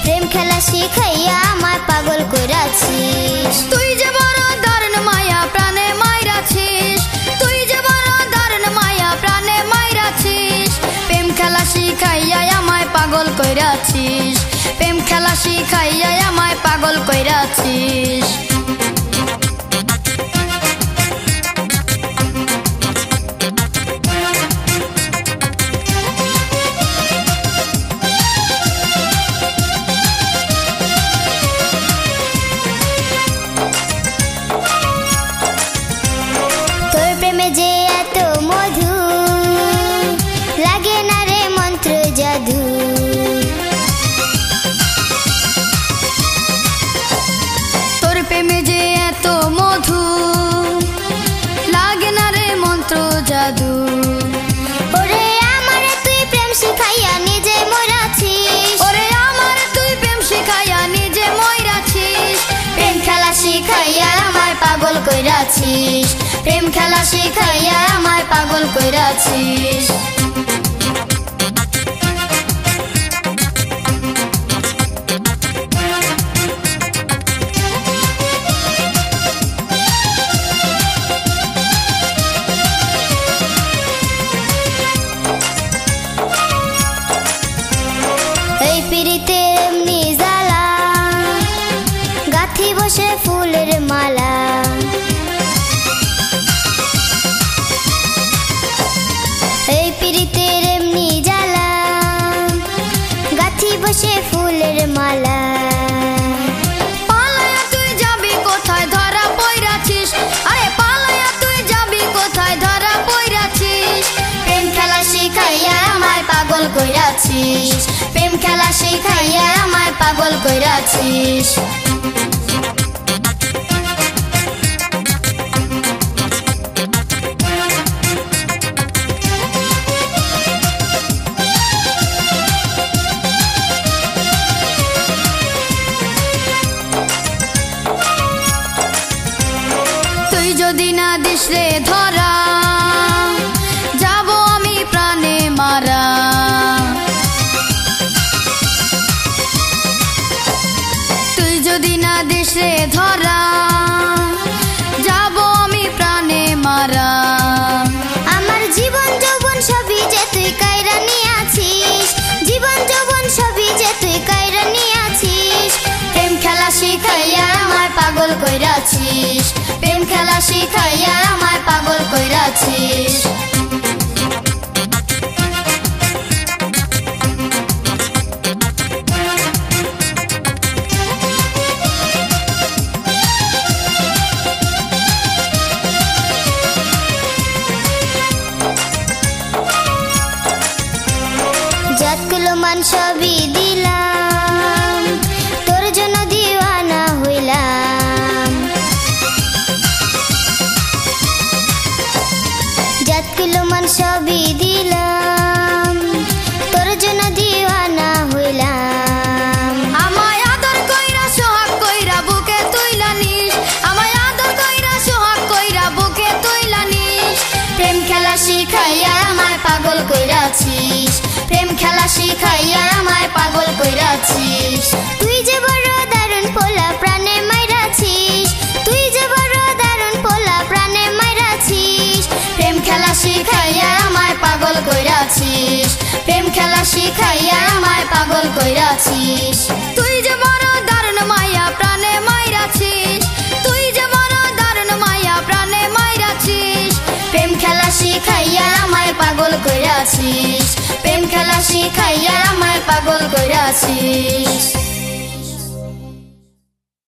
প্রেম খেলা শিখাইয়া আমায় পাগল কইরাছিস। তুই যে বড় দারুণ মায়া প্রাণে মাইরাছিস, তুই যে বড় দারুণ মায়া প্রাণে মাইরাছিস। প্রেম খেলা শিখাইয়া আমায় পাগল কইরাছিস, প্রেম খেলা শিখাইয়া আমায় পাগল কইরাছিস। তোর প্রেমে যে এত মধু, লাগে না রে মন্ত্র জাদু। তোর প্রেমে যে এত মধু, লাগে না রে মন্ত্র জাদু। ওরে আমারে তুই প্রেম শিখাইয়া নিজে মরাছিস, ওরে আমারে তুই প্রেম শিখাইয়া নিজে মইরাছিস। প্রেম খেলা শিখাইয়া আমায় পাগল কইরাছিস, প্রেম খেলা শিখাইয়া আমায় পাগল কইরাছিস। এই পিরিতে এমনি জ্বালা, গাথি বসে ফুলের মালা। এই পিরিতের এমনি জ্বালা, গাথি বসে ফুলের মালা। পালায়া তুই যাবি কোথায় ধরা পইরাছিস, আরে পালায়া তুই যাবি কোথায় ধরা পইরাছিস। প্রেম খেলা শিখাইয়া আমায় পাগল কইরাছিস, প্রেম খেলা শিখাইয়া আমায় পাগল কইরাছিস। তুই যদি না দিস রে ধরা, যাব আমি প্রাণে মারা। তুই যদি না দিস রে ধরা, যাব আমি প্রাণে মারা। আমার জীবন যৌবন সবই যে তুই কায়রা নিয়াছিস, জীবন যৌবন সবই যে তুই কায়রা নিয়াছিস। প্রেম খেলা শিখাইয়া আমায় পাগল কইরাছিস, প্রেম খেলা শিখাইয়া আমায় পাগল কইরাছিস। যতগুলো মান সবই দিলাম, তোর জন্য দিওয়ানা হইলাম। যতগুলো মান সবই দিলাম, তোর জন্য দিওয়ানা হইলাম। আমায় আদর কইরা সোহাগ কইরা বুকে তুইলা নিস, আমায় আদর কইরা সোহাগ কইরা বুকে তুইলা নিস। প্রেম খেলা শিখাইয়া আমায় পাগল কইরাছিস, প্রেম খেলা শিখাইয়া আমায় পাগল কইরাছিস। তুই যে বড় দারুণ পোলা প্রাণে মাইরাছিস, তুই যে বড় দারুণ পোলা প্রাণে মাইরাছিস। প্রেম খেলা শিখাইয়া আমায় পাগল কইরাছিস, প্রেম খেলা শিখাইয়া আমায় পাগল কইরাছিস। তুই যে বড় দারুণ মায়া প্রাণে মাইরাছিস, তুই যে বড় দারুণ মায়া প্রাণে মাইরাছিস। প্রেম খেলা শিখাইয়া আমায় পাগল কইরাছিস, প্রেম খেলা শিখাইয়া আমায় পাগল কইরাছিস।